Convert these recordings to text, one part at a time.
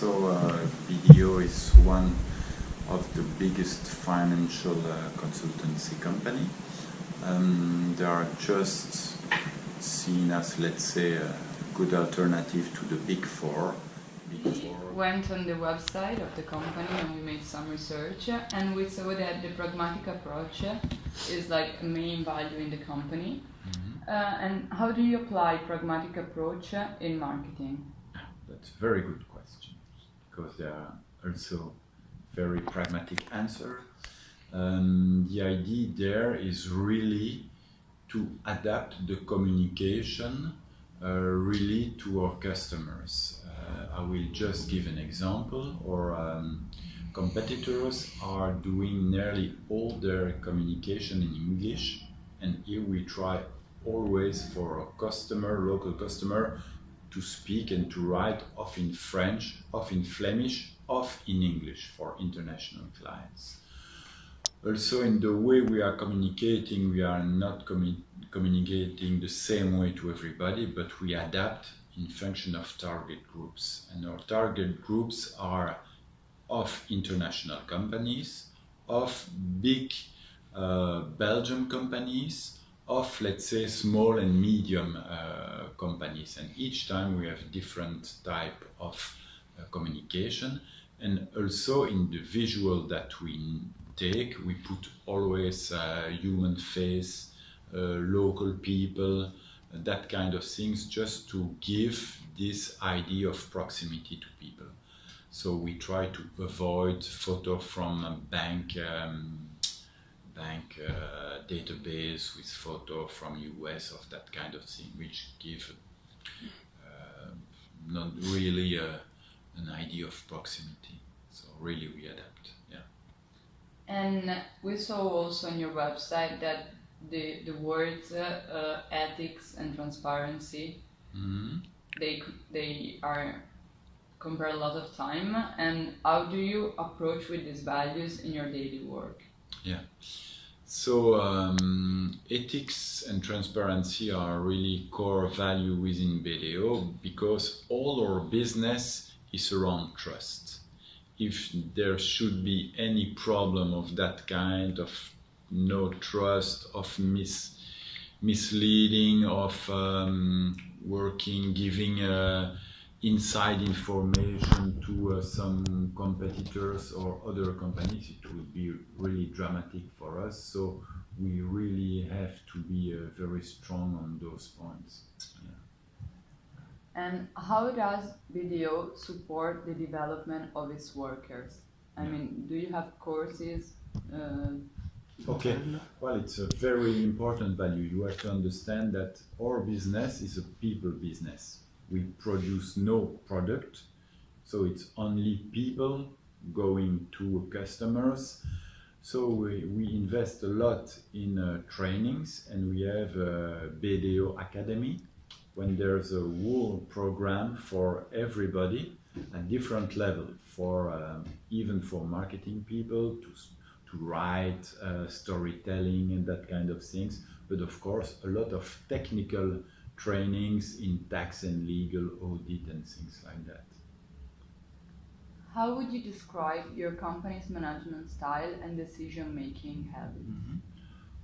BDO is one of the biggest financial consultancy company. They are just seen as, let's say, a good alternative to the Big Four. We went on the website of the company and we made some research, and we saw that the pragmatic approach is like a main value in the company. And how do you apply pragmatic approach in marketing? That's a very good question, because there are also very pragmatic answers. The idea there is really to adapt the communication really to our customers. I will just give an example. Our competitors are doing nearly all their communication in English, and here we try always for a customer, local customer, to speak and to write off in French, off in Flemish, off in English for international clients. Also, in the way we are communicating, we are not communicating the same way to everybody, but we adapt in function of target groups. And our target groups are of international companies, of big Belgian companies, of, let's say, small and medium companies. And each time we have different type of communication. And also in the visual that we take, we put always human face, local people, that kind of things, just to give this idea of proximity to people. So we try to avoid photo from a bank database with photo from US, of that kind of thing, which give not really an idea of proximity. So really we adapt, yeah. And we saw also on your website that the words ethics and transparency, they are compare a lot of time. And how do you approach with these values in your daily work? Yeah. So ethics and transparency are really core value within BDO, because all our business is around trust. If there should be any problem of that kind, of no trust, of misleading, of giving inside information to some competitors or other companies, it will be really dramatic for us. So we really have to be very strong on those points. Yeah. And how does BDO support the development of its workers? I mean, do you have courses? Okay, well, it's a very important value. You have to understand that our business is a people business. We produce no product, so it's only people going to customers. So we invest a lot in trainings, and we have a BDO Academy, when there's a whole program for everybody at different level, for even for marketing people to write storytelling and that kind of things, but of course a lot of technical trainings in tax and legal audit and things like that. How would you describe your company's management style and decision-making habits?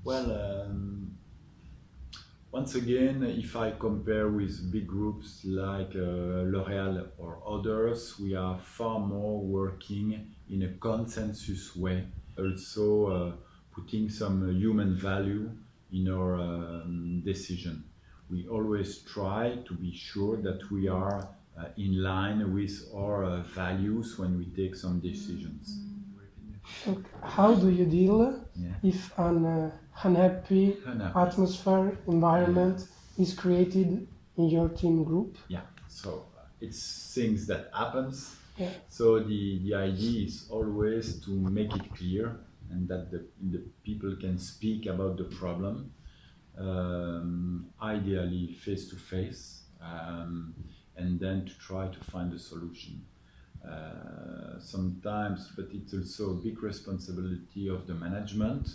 Well, once again, if I compare with big groups like L'Oréal or others, we are far more working in a consensus way, also putting some human value in our decision. We always try to be sure that we are in line with our values when we take some decisions. So how do you deal if an unhappy atmosphere, environment is created in your team group? Yeah, so it's things that happens. Yeah. So the idea is always to make it clear, and that the people can speak about the problem, ideally face to face, and then to try to find a solution. Sometimes, but it's also a big responsibility of the management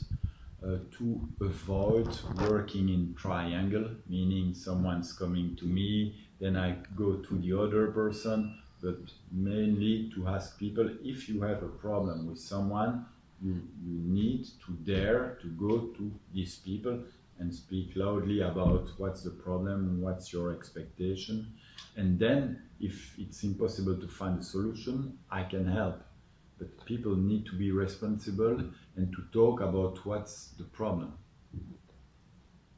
to avoid working in triangle, meaning someone's coming to me, then I go to the other person, but mainly to ask people, if you have a problem with someone, you need to dare to go to these people and speak loudly about what's the problem, what's your expectation, and then if it's impossible to find a solution, I can help. But people need to be responsible and to talk about what's the problem.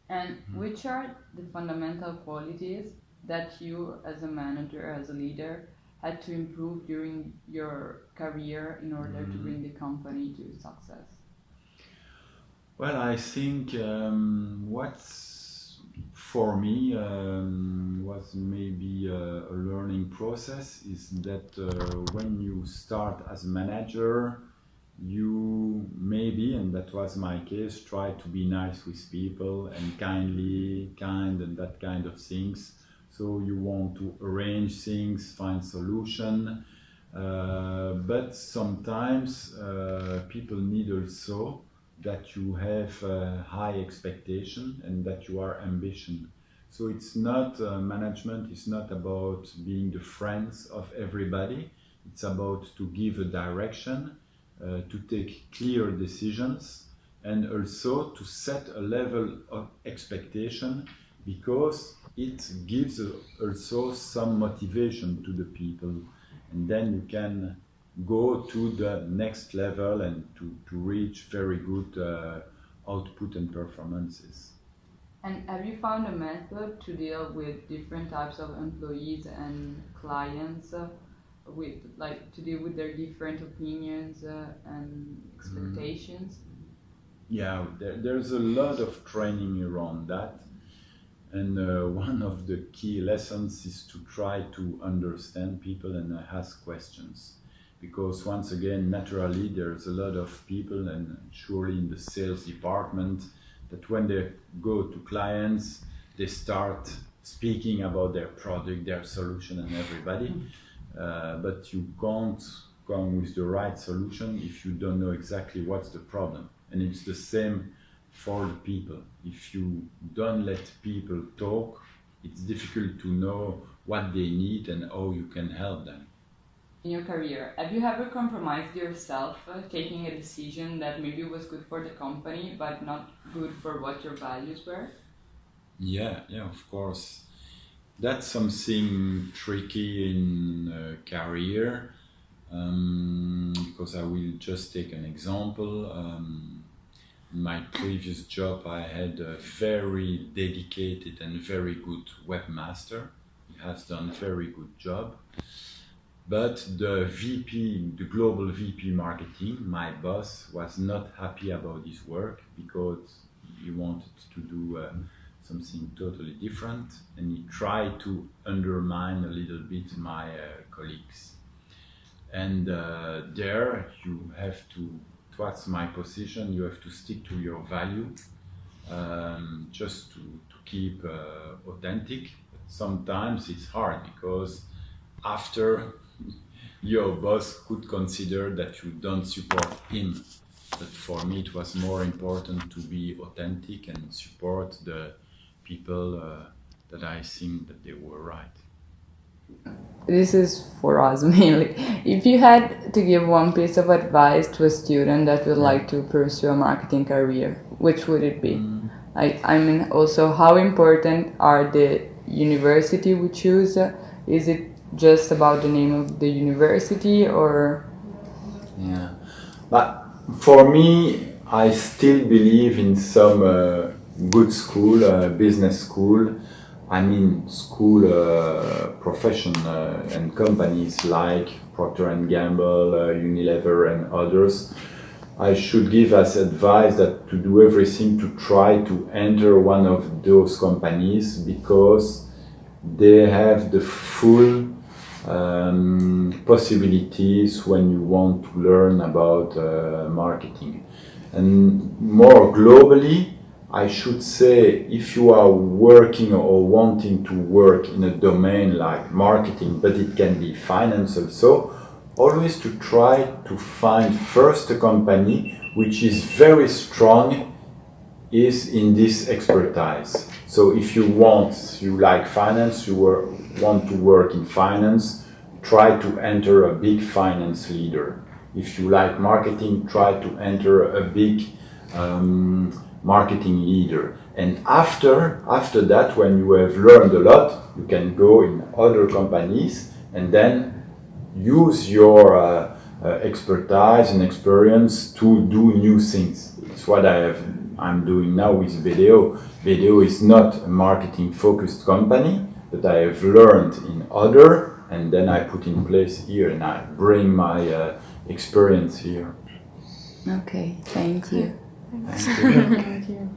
And which are the fundamental qualities that you, as a manager, as a leader, had to improve during your career in order to bring the company to success? Well, I think what's for me was maybe a learning process is that when you start as a manager, you maybe, and that was my case, try to be nice with people and kind and that kind of things. So you want to arrange things, find solution, but sometimes people need also that you have high expectation and that you are ambition. So it's not management is not about being the friends of everybody. It's about to give a direction, to take clear decisions, and also to set a level of expectation, because it gives also some motivation to the people, and then you can go to the next level and to reach very good output and performances. And have you found a method to deal with different types of employees and clients, with like to deal with their different opinions and expectations? Yeah, there's a lot of training around that, and one of the key lessons is to try to understand people and ask questions, because once again, naturally, there's a lot of people, and surely in the sales department, that when they go to clients, they start speaking about their product, their solution, and everybody. But you can't come with the right solution if you don't know exactly what's the problem. And it's the same for the people. If you don't let people talk, it's difficult to know what they need and how you can help them. In your career, have you ever compromised yourself taking a decision that maybe was good for the company but not good for what your values were? Yeah, of course. That's something tricky in career, because I will just take an example. In my previous job, I had a very dedicated and very good webmaster. He has done a very good job. But the VP, the global VP marketing, my boss, was not happy about his work because he wanted to do something totally different, and he tried to undermine a little bit my colleagues. And there you have to, what's my position, you have to stick to your value, just to keep authentic. But sometimes it's hard because after your boss could consider that you don't support him. But for me, it was more important to be authentic and support the people that I think that they were right. This is for us mainly. If you had to give one piece of advice to a student that would like to pursue a marketing career, which would it be? I mean, also, how important are the university we choose? Is it just about the name of the university, or? Yeah, but for me, I still believe in some good school, business school. I mean, school profession and companies like Procter & Gamble, Unilever, and others. I should give as advice that to do everything to try to enter one of those companies, because they have the full possibilities when you want to learn about marketing. And more globally, I should say, if you are working or wanting to work in a domain like marketing, but it can be finance also, always to try to find first a company which is very strong is in this expertise. So if you like finance, want to work in finance, try to enter a big finance leader. If you like marketing, try to enter a big marketing leader. And after that, when you have learned a lot, you can go in other companies and then use your expertise and experience to do new things. It's what I'm doing now with BDO. BDO is not a marketing-focused company, but I have learned in other, and then I put in place here, and I bring my experience here. Okay, thank you. Thank you. Thank you.